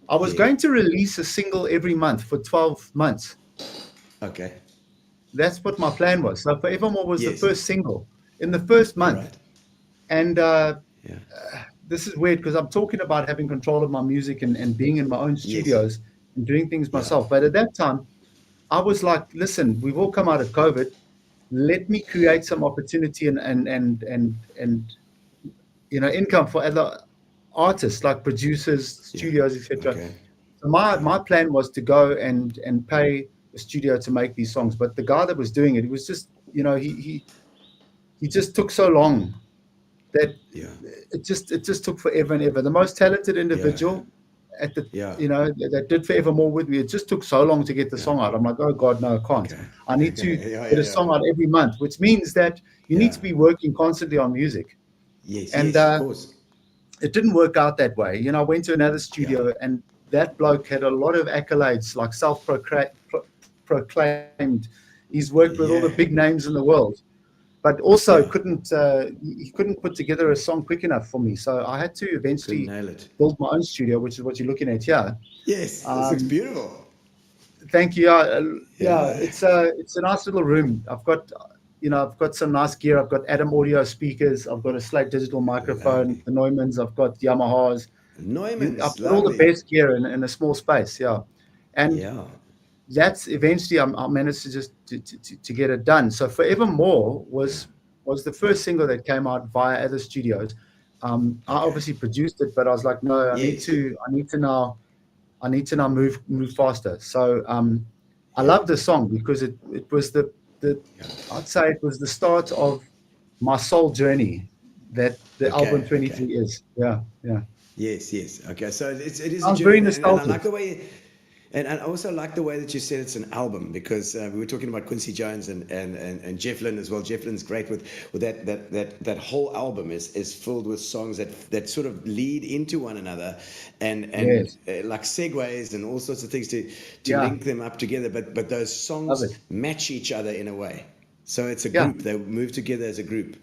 I was going to release a single every month for 12 months. Okay. That's what my plan was. So Forevermore was the first single in the first month. Right. And this is weird because I'm talking about having control of my music and being in my own studios and doing things myself. But at that time, I was like, listen, we've all come out of COVID. Let me create some opportunity and you know, income for other artists like producers, studios, etc. So my plan was to go and pay a studio to make these songs. But the guy that was doing it, was just, you know, he just took so long that it just took forever and ever. The most talented individual at the you know, that did Forevermore with me, it just took so long to get the song out. I'm like, oh God, no, I can't. I need to get a song out every month, which means that you need to be working constantly on music. And of course. It didn't work out that way. You know, I went to another studio and that bloke had a lot of accolades, like self-proclaimed. He's worked with all the big names in the world, but also he couldn't put together a song quick enough for me. So I had to eventually build my own studio, which is what you're looking at here. Yes, this looks beautiful. Thank you. It's a nice little room. I've got some nice gear. I've got Adam audio speakers. I've got a Slate digital microphone, the Neumanns. I've got Yamahas. Neumanns. I've got all the best gear in a small space. And that's eventually I managed to just to get it done. So Forevermore was the first single that came out via other studios. I obviously produced it, but I was like, no, I need to now move faster. So I love this song because it was I'd say it was the start of my soul journey that the album 23 is. Yes. Okay, so it is I'm very nostalgic. I like the way And I also like the way that you said it's an album, because we were talking about Quincy Jones and Jeff Lynne as well. Jeff Lynne's great with that whole album is filled with songs that sort of lead into one another, and Yes. like segues and all sorts of things to Yeah. link them up together. But those Love songs it. match each other in a way. So it's a Yeah. group. They move together as a group.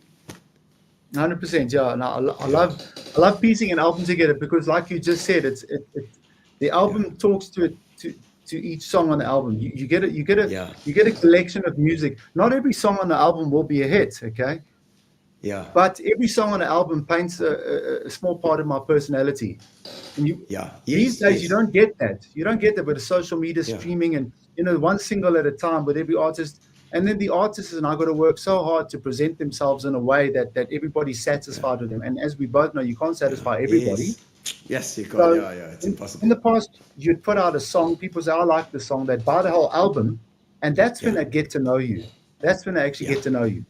100%, yeah. And I love piecing an album together because, like you just said, the album talks to each song on the album. You get a collection of music. Not every song on the album will be a hit, okay? Yeah. But every song on the album paints a small part of my personality. And these days you don't get that. You don't get that with the social media streaming and one single at a time with every artist. And then the artists and I got to work so hard to present themselves in a way that everybody's satisfied with them. And as we both know, you can't satisfy everybody. Yes, you can't. So It's impossible. in the past, you'd put out a song, people say, I like the song, they'd buy the whole album, and that's when they get to know you. That's when they actually get to know you.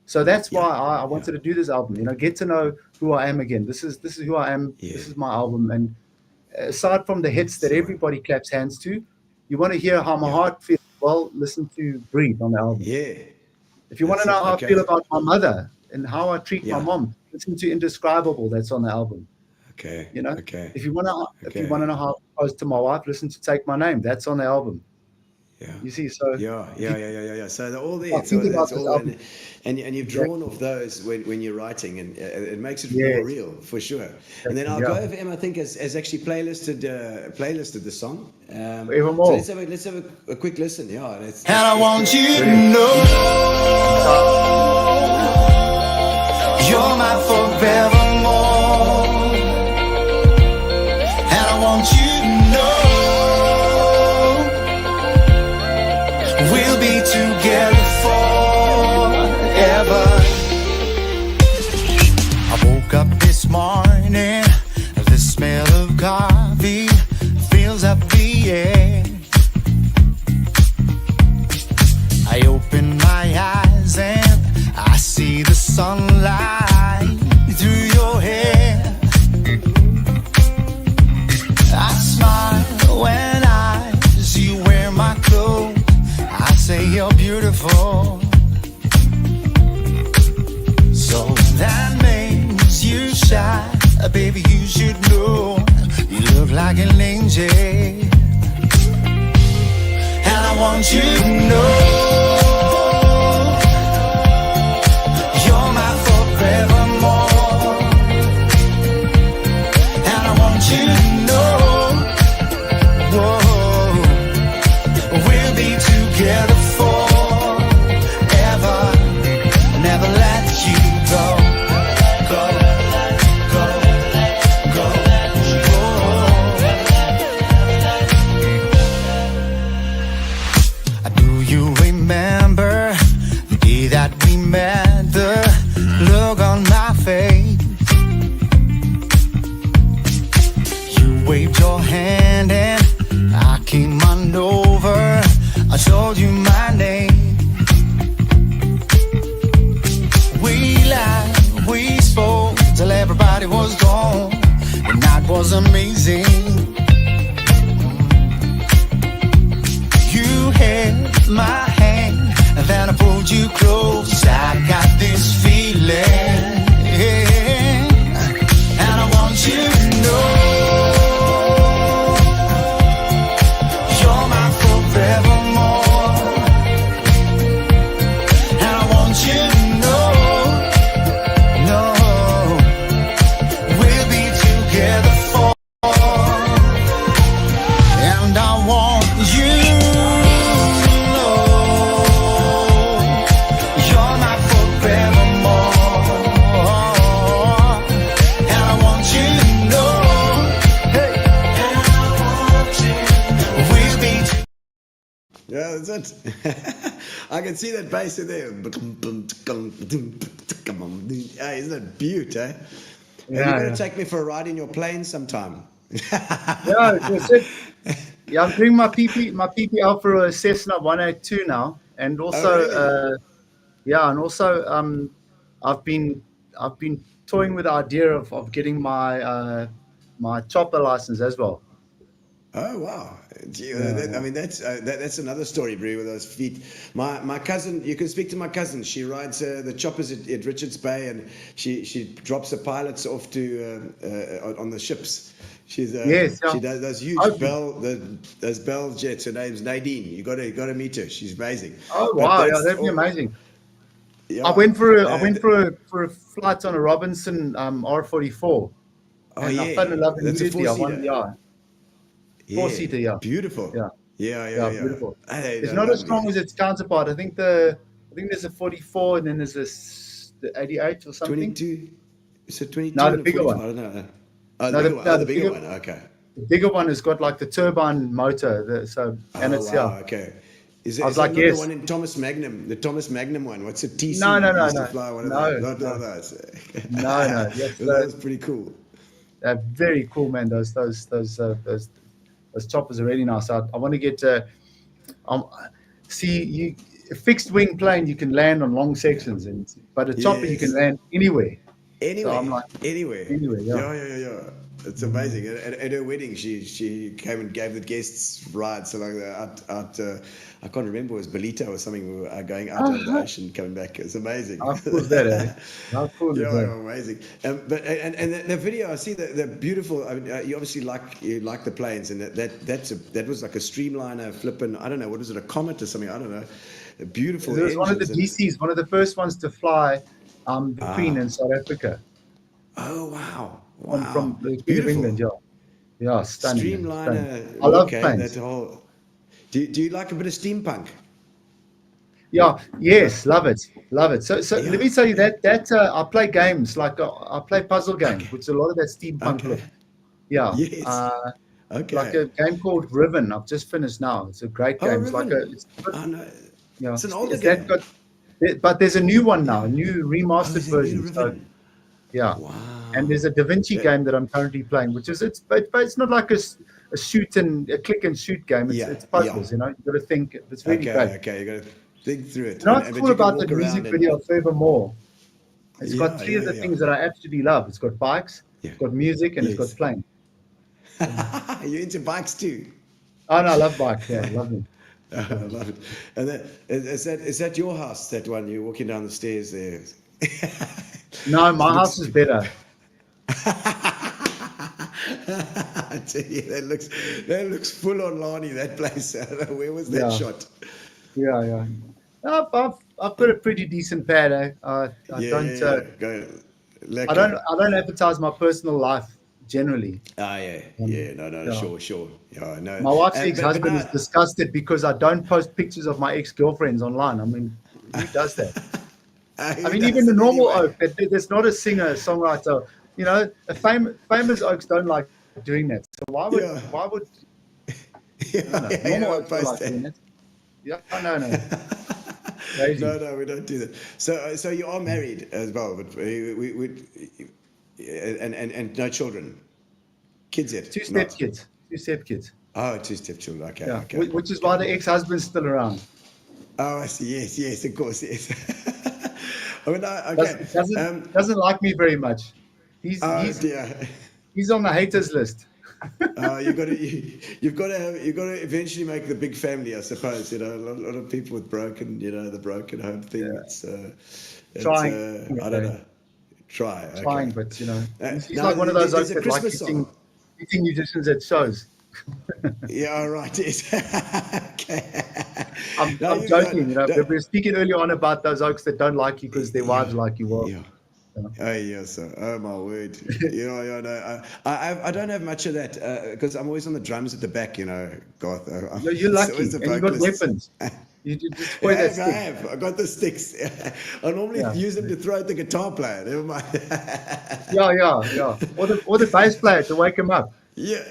So that's why I wanted to do this album, get to know who I am again. This is who I am. Yeah. This is my album. And aside from the hits that everybody claps hands to, you want to hear how my heart feels. Well, listen to Breathe on the album. Yeah. If you want to know how I feel about my mother and how I treat my mom, listen to Indescribable. That's on the album. Okay. Okay. If you want to know how I was to my wife, listen to Take My Name. That's on the album. Yeah. You see, so yeah. So they're all there. Think about this album. And you've drawn off those when you're writing, and it makes it more real for sure. And then I'll go over I think has actually playlisted the song. Even more. So let's have a quick listen. Yeah. And I want you to know you're my forevermore. And I want you to know we'll be together forever. I woke up this morning, the smell of coffee fills up the air. I open my eyes and I see the sunlight through your hair. I smile when I see you wear my clothes. I say you're beautiful. So that makes you shy. Baby, you should know you look like an angel. And I want you to know you're my forevermore. And I want you to know, whoa, we'll be together forever. Never let you go. Remember the day that we met, the look on my face. You waved your hand and I came on over. I told you my name. We laughed, we spoke till everybody was gone, and that was amazing. You held my hand, and then I pulled you close. I got this feeling, and I want you to know you're my forevermore. And I want you to know, we'll be together forever. And I want you. Yeah, that's it. I can see that bass in there. Isn't that beaut, eh? You're going to take me for a ride in your plane sometime. That's it. Yeah, I'm doing my PP out for a Cessna 182 now, and also, I've been toying with the idea of getting my my chopper license as well. Oh wow! Gee, Yeah. I mean, that's another story, Brie, with those feet. My cousin, you can speak to my cousin. She rides the choppers at Richards Bay, and she drops the pilots off to on the ships. Yes, yeah. She does those huge Okay. those Bell jets. Her name's Nadine. You got to meet her. She's amazing. Oh But wow, yeah, that's that'd be amazing. I yeah. went for a I And went for a flight on a Robinson R44, oh and I yeah, fell in love that's a immediately. I wanted, four-seater. yeah, four Yeah, seater, yeah, beautiful. yeah, Yeah, yeah, yeah, yeah. beautiful. Hey, It's no, not as strong lovely. as its counterpart. I think there's a 44, and then there's the 88 or something. 22. Is it No, 22 the and a bigger 45? one. I don't know. Oh, the No, bigger one. no, Oh, the bigger one. Okay. the bigger one has got like the turbine motor. And Oh, it's, yeah. wow. Okay. I was Is that like, not the yes. one in Thomas Magnum? The Thomas Magnum one? What's it? TC? No, no, You no, used to no, fly one of those. no, Not one of no, those. no. Yes, That was pretty cool. they're very cool, man. Those choppers are really nice. I want to get. Um, see, a fixed wing plane you can land on long sections, but a chopper you can Yes. land anywhere. So I'm Anyway, like, anyway. anywhere, yeah. Yeah, yeah, yeah, yeah. It's amazing. At her wedding, she came and gave the guests rides along the out. I can't remember, it was Belito or something. We were going out over the ocean, coming back. It's amazing. How cool is that, eh? How cool is Yeah, that? amazing. But the video, I see the beautiful. I mean, you obviously like the planes, and that was like a streamliner flipping. I don't know, what is it, a Comet or something? I don't know. Beautiful There was one of the engines. DCs, one of the first ones to fly the Queen in South Africa Oh wow, from wow, the Queen of beautiful. England. Yeah, yeah, stunning, man, stunning. Streamliner. I love Okay, that planes. whole. Do you like a bit of steampunk? Yeah, yes, love it, love it. So let Yeah. me tell you that I play games like I play puzzle games, Okay. which is a lot of that steampunk Okay. look. Yeah, Yes. like Okay. a game called Riven. I've just finished now. It's a great Oh, game. It's like Riven. it's got, Oh no, yeah. it's an older Is that game. got? But there's a new one now, a new Oh, remastered is it new version. So Riven? yeah, Wow. and there's a Da Vinci Yeah. game that I'm currently playing, which is but it's not like a shoot and a click and shoot game. It's Yeah. it's Yeah. puzzles. You know, you got to think. It's really great. Okay. Okay. You got to think through it, You know what's but cool you can about the walk music around and. video Furthermore? It's got Yeah. three of Yeah. the Yeah. things that I absolutely love. It's got bikes, Yeah. it's got music, and it's got Yes. playing. You're into bikes too. Oh no, I love bikes. Yeah, I love them. I love it. And is that your house? That one you're walking down the stairs there. No, my house is better. I tell you, that looks full on Lani, that place. I don't know, where was that Yeah. shot? Yeah, yeah. I've got a pretty decent pad. I don't Go. I don't advertise my personal life generally. No, Yeah. sure. Yeah, no. My wife's But ex-husband is disgusted because I don't post pictures of my ex-girlfriends online. I mean, who does that? I mean, even the normal oak, there's not a singer, songwriter. You know, famous oaks don't like doing that. So why would normal oaks don't like doing that? Yeah, no. Crazy. No, we don't do that. So you are married as well, but and no children, kids yet? Two Not. stepkids. Oh, two stepchildren. Okay, Yeah, okay. which is why the ex-husband's still around. Oh, I see. Yes, of course, yes. I mean, okay. Doesn't like me very much. He's dear. he's on the haters list. You've got to eventually make the big family, I suppose. You know, a lot of people with the broken home thing. Yeah. It's Trying. I don't know. Okay. Trying, but you know, he's now, like one of those there's oaks a that like Christmas eating musicians at shows. Yeah, right. Yes. Okay. I'm No, joking. You know, no. we were speaking earlier on about those oaks that don't like you because their wives like you. Well, Yeah. Oh yes, sir. Oh my word. No. I don't have much of that because I'm always on the drums at the back. You know, Garth. you're lucky, always the and you got vocalist. weapons. You just point Yeah, that I stick. have. I got the sticks. I normally Yeah. use them to throw at the guitar player. Never mind. Yeah. Or the bass player to wake him up. Yeah.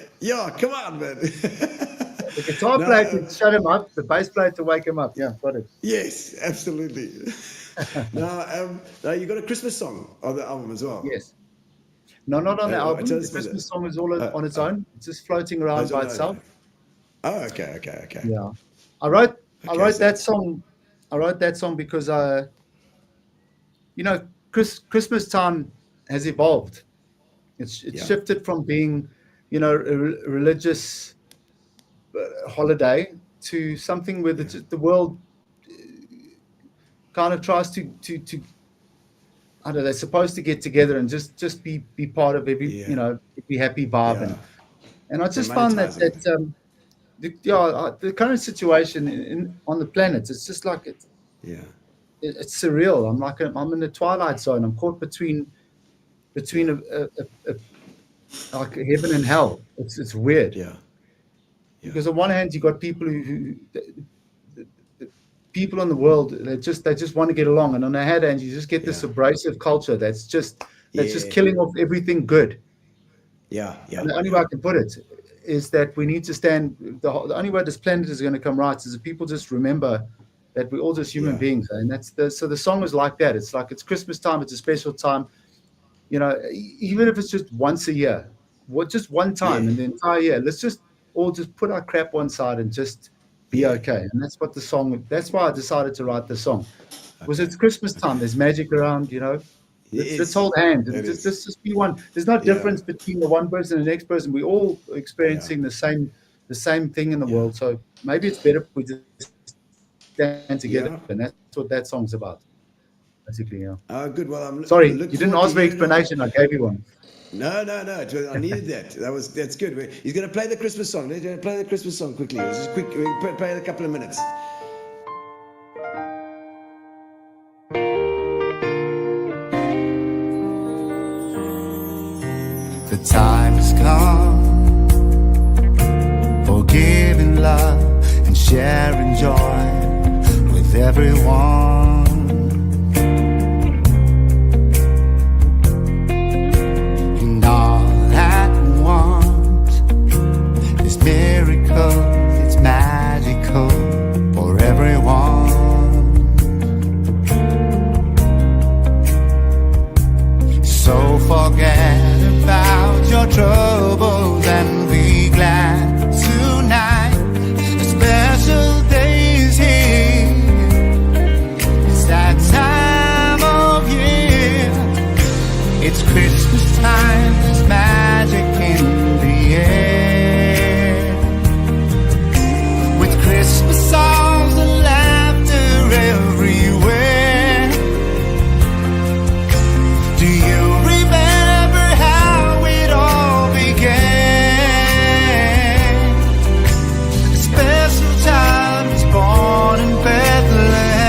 Come on, man. The guitar No, player to shut him up. The bass player to wake him up. Yeah, got it. Yes, absolutely. No, you got a Christmas song on the album as well. Yes. No, not on the album. tell The us about Christmas it. song is all on its own. It's just floating around by itself. Oh, okay. Yeah. I wrote so- that song. I wrote that song because Christmas time has evolved. It's Yeah. shifted from being, a religious holiday to something where the world kind of tries to I don't know, they're supposed to get together and just be part of every be happy vibe. Yeah. And I just They're found that monetizing the current situation on the planet, it's just like it's surreal. I'm in the twilight zone. I'm caught between a like heaven and hell. It's weird. Yeah. Because on one hand you got people who the people in the world, they just want to get along, and on the other hand you just get this abrasive culture that's just killing off everything good. Yeah. And the only way I can put it is that we need to stand. The only way this planet is going to come right is if people just remember that we're all just human beings, and so the song is like that. It's like it's Christmas time. It's a special time. Even if it's just once a year, just one time in the entire year, let's just all just put our crap one side and just be okay. And that's what that's why I decided to write the song. Because it's Christmas time. There's magic around, Let's hold hands and just be one. There's no difference between the one person and the next person. We're all experiencing the same thing in the world. So maybe it's better if we just stand together. And that's what that song's about. Basically, Oh, good. Well, I'm sorry, you didn't ask for explanation. I gave you one. No. I needed that. That's good. He's going to play the Christmas song. Let's play the Christmas song quickly. Just quick. We'll play it a couple of minutes. The time has come for giving love and sharing joy with everyone. And all at once, this miracle, it's magical for everyone. So forget about your troubles and be glad tonight. A special day is here. It's that time of year. It's Christmas time. There's magic in the air. With Christmas songs and laughter everywhere. Do you remember how it all began? A special child was born in Bethlehem.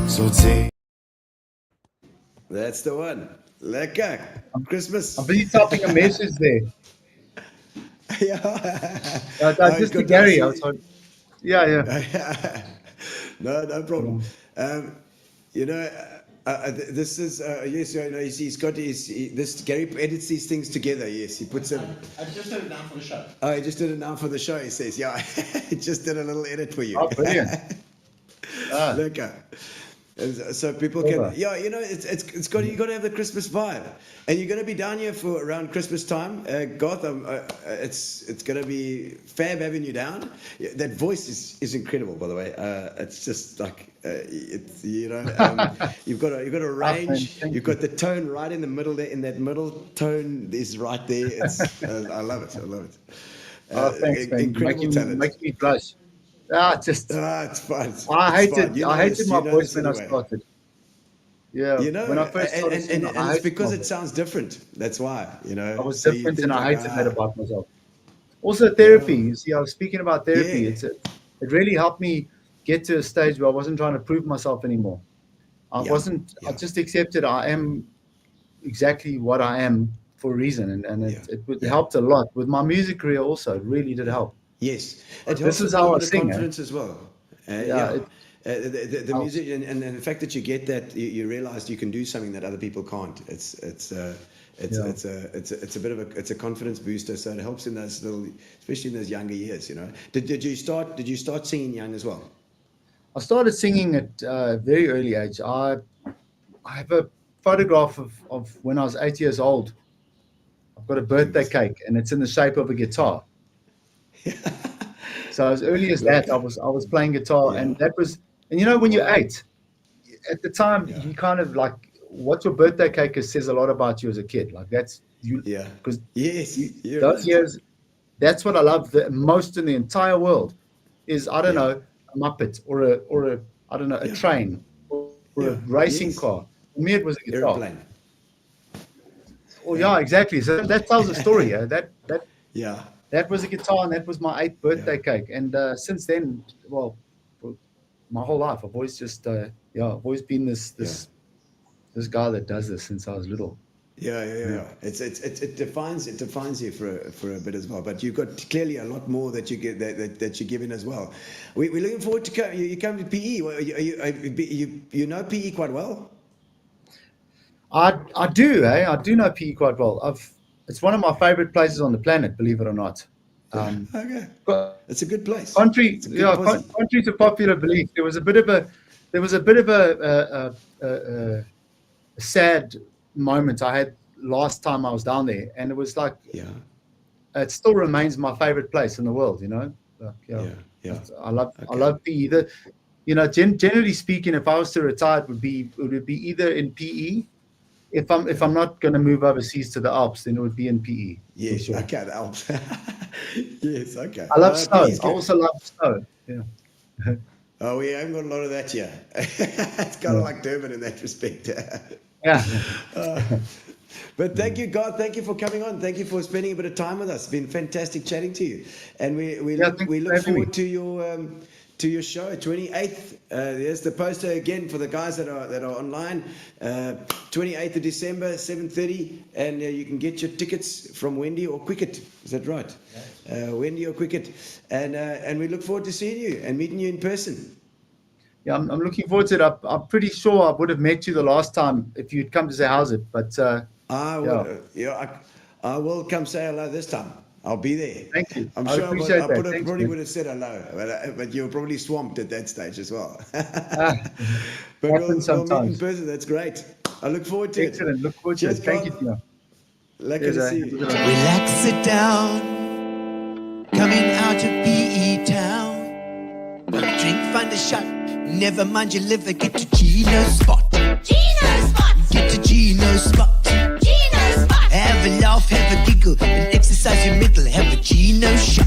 So take. That's the one. Lekker. Christmas. I'm busy typing a message there. Just to Gary. I was like, yeah. No problem. This is yes. He's got this. Gary edits these things together. Yes, he puts them. I just did it now for the show. Oh, he just did it now for the show. He says, "Yeah, he just did a little edit for you." Oh, brilliant. Lekker. And so people can, it's got you got to have the Christmas vibe, and you're going to be down here for around Christmas time, Garth. It's going to be fab having you down. That voice is incredible, by the way. It's just like you've got a range. You've got the tone right in the middle there. In that middle tone is right there. It's I love it. Thanks, man. Incredible talent. Make me blush. It's fun. I hated my voice when I started. Yeah, when I first started, and it's because it sounds different. That's why, I was different, and I hated that about myself. Also, therapy. You see, I was speaking about therapy. It really helped me get to a stage where I wasn't trying to prove myself anymore. I just accepted I am exactly what I am for a reason, and it helped a lot with my music career. Also, it really did help. Yes, this is how I sing. Confidence as well. The music and the fact that you get that, you realize you can do something that other people can't. It's a bit of a confidence booster. So it helps in those little, especially in those younger years. Did you start singing young as well? I started singing at a very early age. I have a photograph of when I was 8 years old. I've got a birthday cake, and it's in the shape of a guitar. So as early as that, I was playing guitar, and that was, and when you're 8, at the time, you kind of like what your birthday cake is says a lot about you as a kid. Like that's you. Yeah. Because Yes. You're those right. years, that's what I love the most in the entire world. Is I don't know, a Muppet or a I don't know, a train or a racing Yes. car. For me, it was a guitar. Airplane. Oh yeah, exactly. So that tells a story. Yeah, Yeah. that was a guitar, and that was my 8th birthday cake. And since then, well, for my whole life, I've always just I've always been this guy that does this since I was little. Yeah. It defines you for a bit as well. But you've got clearly a lot more that you get that you're giving as well. We're looking forward to you come to PE. You know PE quite well. I do, I do know PE quite well. It's one of my favorite places on the planet, believe it or not. Okay, it's a good place. Contrary It's a good posse. contrary to popular belief, there was a bit of a sad moment I had last time I was down there, and it was like it still remains my favorite place in the world. You know, like, I love PE. Generally speaking, if I was to retire, it would be either in PE. If I'm not going to move overseas to the Alps, then it would be in PE. Yes, sure. okay, the Alps. Yes, okay. I love snow. PE 's I good. also love snow. Yeah. Oh, we haven't got a lot of that here. It's kind of like Durban in that respect. Yeah. But thank you, God. Thank you for coming on. Thank you for spending a bit of time with us. It's been fantastic chatting to you. And we thanks for look having me. forward to your show, 28th. There's the poster again for the guys that are online. 28th of December, 7:30, and you can get your tickets from Wendy or Quicket. Is that right? Wendy or Quicket, and we look forward to seeing you and meeting you in person. Yeah, I'm looking forward to it. I'm pretty sure I would have met you the last time if you'd come to say how's it. But I will come say hello this time. I'll be there. Thank you. I'm I sure appreciate that. I Thanks, probably man. would have said hello, but you were probably swamped at that stage as well. But happens we'll meet in sometimes. person. That's great. I look forward to Excellent. it. Look forward to Cheers, it. Thank you, Garth. Gino. Lekker to see you. Relax, sit down. Coming out of PE town. One drink, find a shot. Never mind your liver, get to Gino's spot. Gino spot. Get to Gino's spot. Gino spot. Have a laugh, have a giggle, and exercise your middle. Have a Gino shot.